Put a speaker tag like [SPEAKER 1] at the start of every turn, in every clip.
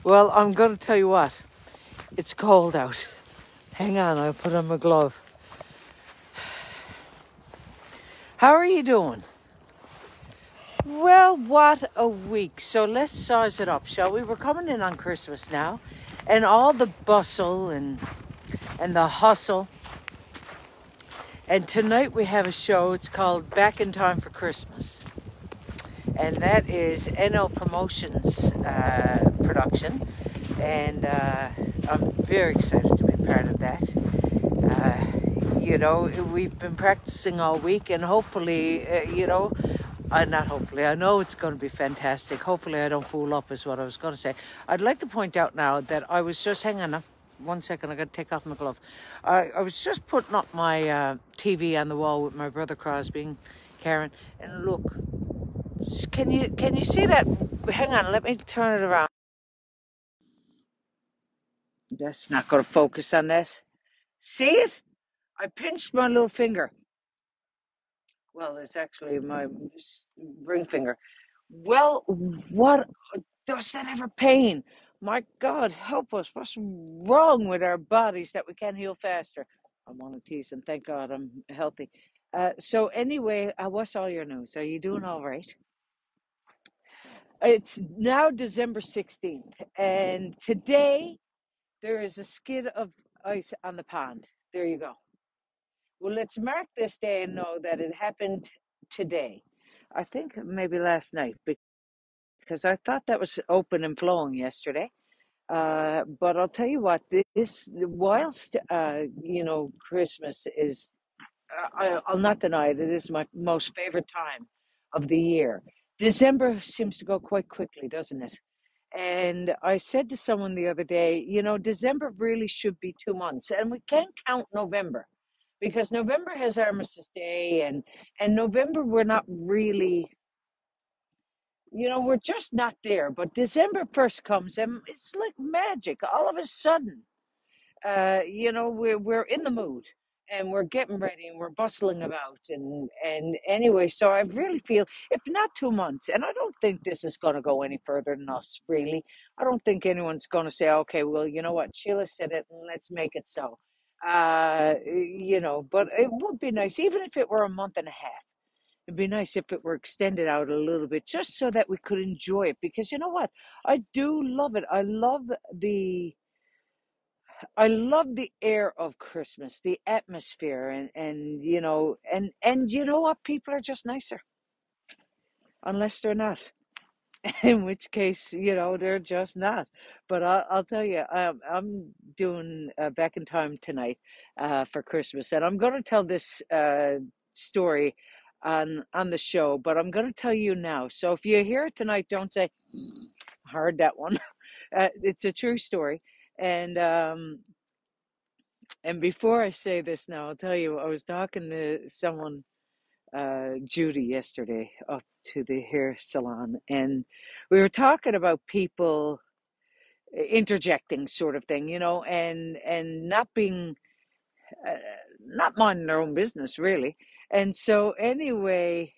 [SPEAKER 1] Well, I'm going to tell you what. It's cold out. Hang on, I'll put on my glove. How are you doing? Well, what a week. So let's size it up, shall we? We're coming in on Christmas now. And all the bustle and the hustle. And tonight we have a show. It's called Back in Time for Christmas. And that is NL Promotions production. And I'm very excited to be part of that. We've been practicing all week, and hopefully, not hopefully, I know it's going to be fantastic. Hopefully I don't fool up is what I was going to say. I'd like to point out now that I was just, hang on 1 second, I got to take off my glove. I was just putting up my TV on the wall with my brother Crosby and Karen, and look, can you see that? Hang on, let me turn it around. That's not going to focus on that. See it? I pinched my little finger. Well, it's actually my ring finger. Well, what does that ever pain? My God, help us. What's wrong with our bodies that we can't heal faster? I'm on a tease, and thank God I'm healthy. So anyway, what's all your news? Are you doing all right? It's now December 16th, and today there is a skid of ice on the pond. There you go. Well, let's mark this day and know that it happened today. I think maybe last night, because I thought that was open and flowing yesterday. But I'll tell you what, whilst Christmas is, I'll not deny it, it is my most favorite time of the year. December seems to go quite quickly, doesn't it? And I said to someone the other day, December really should be 2 months, and we can't count November because November has Armistice Day, and November we're not really, we're just not there. But December first comes, and it's like magic. All of a sudden, we're in the mood, and we're getting ready, and we're bustling about, and anyway, so I really feel, if not 2 months, and I don't think this is going to go any further than us, really. I don't think anyone's going to say, okay, well, you know what, Sheila said it, and let's make it so. But it would be nice, even if it were a month and a half. It'd be nice if it were extended out a little bit, just so that we could enjoy it. Because you know what? I do love it. I love the air of Christmas, the atmosphere, and you know what? People are just nicer, unless they're not. In which case, they're just not. But I'll tell you, I'm doing Back in Time tonight for Christmas, and I'm going to tell this story on the show, but I'm going to tell you now. So if you hear it tonight, don't say, "I heard that one." It's a true story, and before I say this now, I'll tell you, I was talking to someone, Judy, yesterday up to the hair salon, and we were talking about people interjecting, sort of thing, and not being, uh, not minding their own business, really. And so, anyway,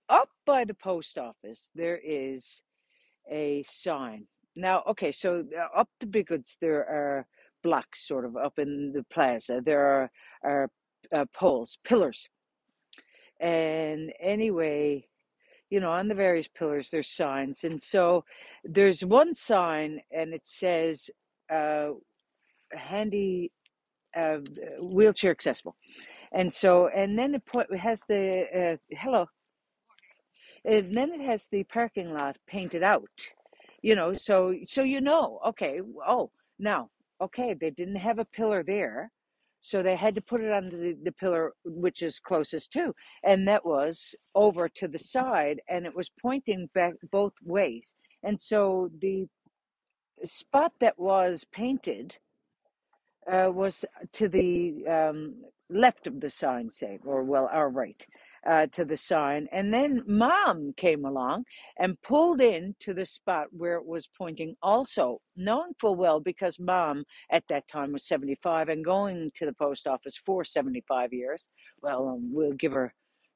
[SPEAKER 1] up by the post office, there is a sign. Now, okay, so up the Bigwoods, there are blocks sort of up in the plaza. There are poles, pillars. And anyway, on the various pillars, there's signs. And so there's one sign, and it says handy, uh, wheelchair accessible. And so, and then it has the, hello, and then it has the parking lot painted out, so okay, oh, now, okay, they didn't have a pillar there, so they had to put it on the pillar which is closest to, and that was over to the side, and it was pointing back both ways. And so the spot that was painted was to the left of the sign, say, or well, our right to the sign. And then Mom came along and pulled in to the spot where it was pointing, also knowing full well, because Mom at that time was 75 and going to the post office for 75 years. Well, we'll give her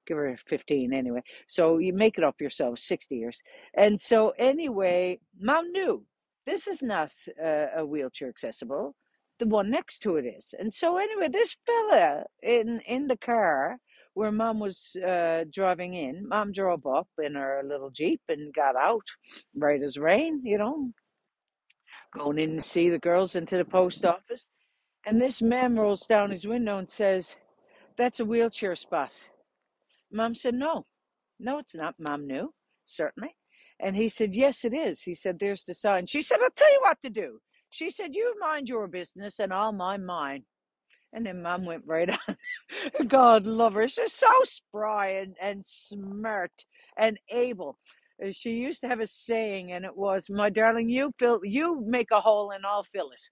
[SPEAKER 1] 15 anyway. So you make it up yourself, 60 years. And so anyway, Mom knew. this is not a wheelchair accessible. The one next to it is. And so anyway, this fella in the car where mom was driving in, mom drove up in her little Jeep and got out right as rain, going in to see the girls into the post office. And this man rolls down his window and says, "That's a wheelchair spot." Mom said, "No, no, it's not." Mom knew, certainly. And he said, "Yes, it is." He said, "There's the sign." She said, "I'll tell you what to do." She said, "You mind your business and I'll mind mine." And then mom went right on. God love her. She's so spry and smart and able. She used to have a saying, and it was, "My darling, you make a hole and I'll fill it."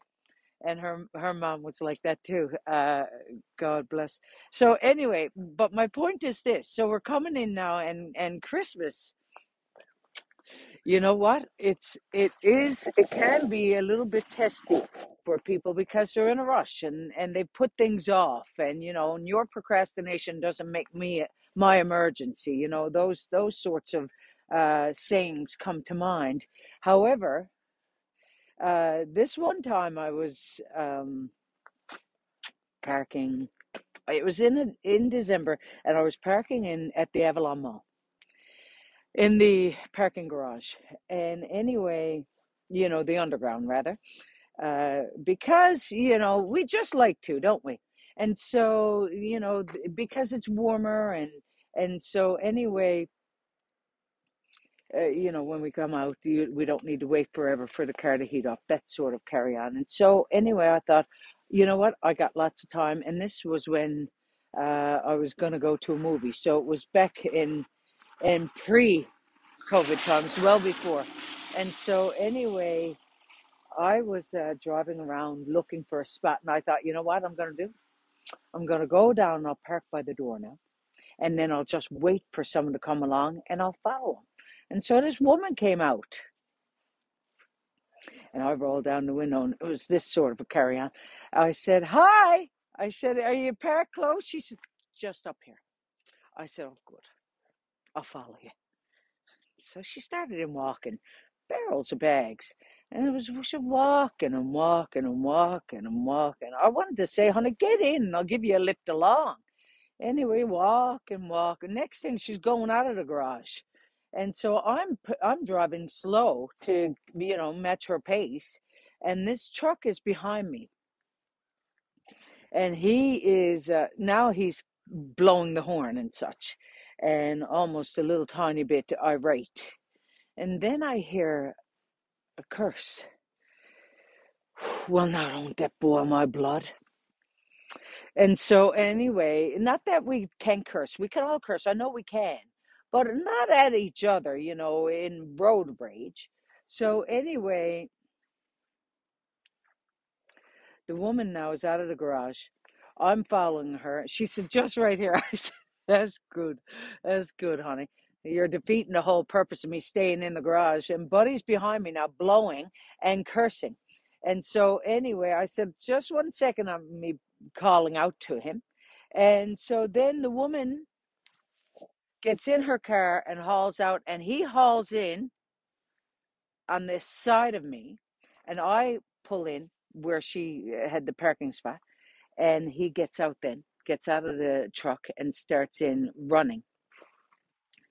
[SPEAKER 1] And her mom was like that too. God bless. So anyway, but my point is this. So we're coming in now, and Christmas, you know what? It can be a little bit testy for people because they're in a rush and they put things off, and your procrastination doesn't make me my emergency. Those sorts of sayings come to mind. However, this one time I was parking. It was in December, and I was parking in at the Avalon Mall in the parking garage. And anyway, the underground rather, because we just like to, don't we? And so because it's warmer, and so anyway, when we come out, we don't need to wait forever for the car to heat up. That sort of carry on. And so anyway, I thought, you know what? I got lots of time, and this was when I was going to go to a movie. So it was back in pre-COVID times, well before. And so anyway, I was driving around looking for a spot, and I thought, you know what I'm going to do? I'm going to go down and I'll park by the door now, and then I'll just wait for someone to come along, and I'll follow them. And so this woman came out, and I rolled down the window, and it was this sort of a carry-on. I said, "Hi." I said, "Are you parked close?" She said, "Just up here." I said, "Oh, good. I'll follow you." So she started in walking, barrels of bags. And it was she walking and walking and walking and walking. I wanted to say, "Honey, get in and I'll give you a lift along." Anyway, walk and walk. And next thing, she's going out of the garage. And so I'm driving slow to, match her pace. And this truck is behind me. And he is, now he's blowing the horn and such, and almost a little tiny bit irate. And then I hear a curse. Well, now don't that boil my blood? And so anyway, not that we can curse. We can all curse. I know we can, but not at each other, in road rage. So anyway, the woman now is out of the garage. I'm following her. She said, "Just right here." I said, "That's good. That's good, honey. You're defeating the whole purpose of me staying in the garage." And Buddy's behind me now, blowing and cursing. And so anyway, I said, "Just 1 second," on me calling out to him. And so then the woman gets in her car and hauls out, and he hauls in on this side of me, and I pull in where she had the parking spot. And he gets out of the truck and starts in running.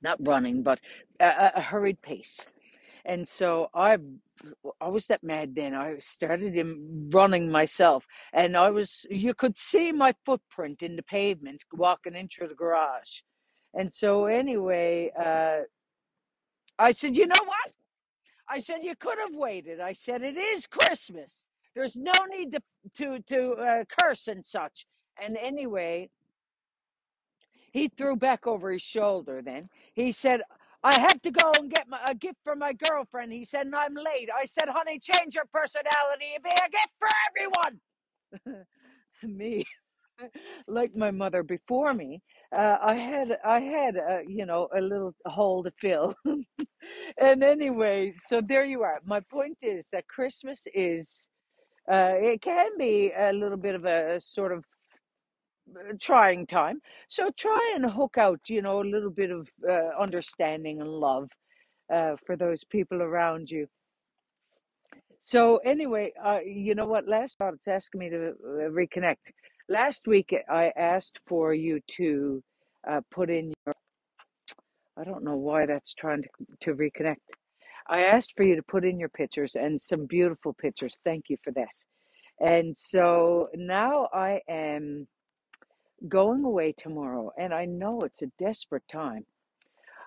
[SPEAKER 1] Not running, but a hurried pace. And so I was that mad then. I started in running myself. And you could see my footprint in the pavement walking into the garage. And so anyway, I said, "You know what?" I said, "You could have waited." I said, "It is Christmas. There's no need to curse and such." And anyway, he threw back over his shoulder then. He said, "I have to go and get a gift for my girlfriend." He said, "And I'm late." I said, "Honey, change your personality and be a gift for everyone." Me, like my mother before me, I had a little hole to fill. And anyway, so there you are. My point is that Christmas is, it can be a little bit of a sort of trying time. So try and hook out, a little bit of understanding and love for those people around you. So anyway, you know what? Last thought it's asking me to reconnect. Last week I asked for you to put in. I don't know why that's trying to reconnect. I asked for you to put in your pictures and some beautiful pictures. Thank you for that. And so now I am going away tomorrow, and I know it's a desperate time.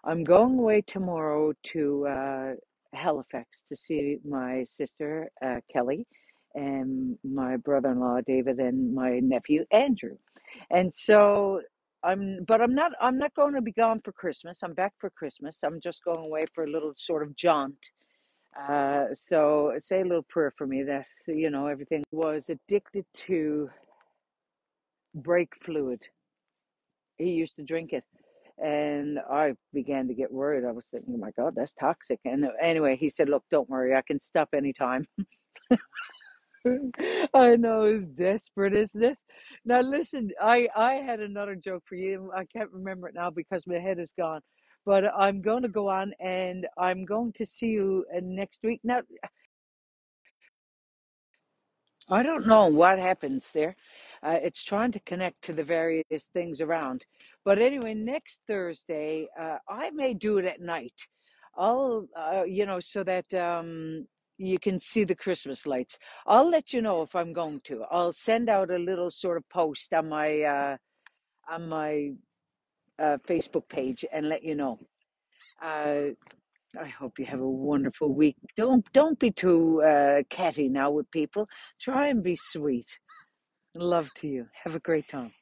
[SPEAKER 1] I'm going away tomorrow to Halifax to see my sister Kelly, and my brother-in-law David, and my nephew Andrew. And so I'm not going to be gone for Christmas. I'm back for Christmas. I'm just going away for a little sort of jaunt. So say a little prayer for me that everything was addicted to brake fluid. He used to drink it. And I began to get worried. I was thinking, oh my God, that's toxic. And anyway, he said, look, don't worry, I can stop anytime. I know, it's desperate, isn't it? Now, listen, I had another joke for you. I can't remember it now because my head is gone. But I'm going to go on and I'm going to see you next week. Now, I don't know what happens there. It's trying to connect to the various things around. But anyway, next Thursday, I may do it at night. I'll, so that you can see the Christmas lights. I'll let you know if I'm going to. I'll send out a little sort of post on my Facebook page and let you know. Uh, I hope you have a wonderful week. Don't be too catty now with people. Try and be sweet. Love to you. Have a great time.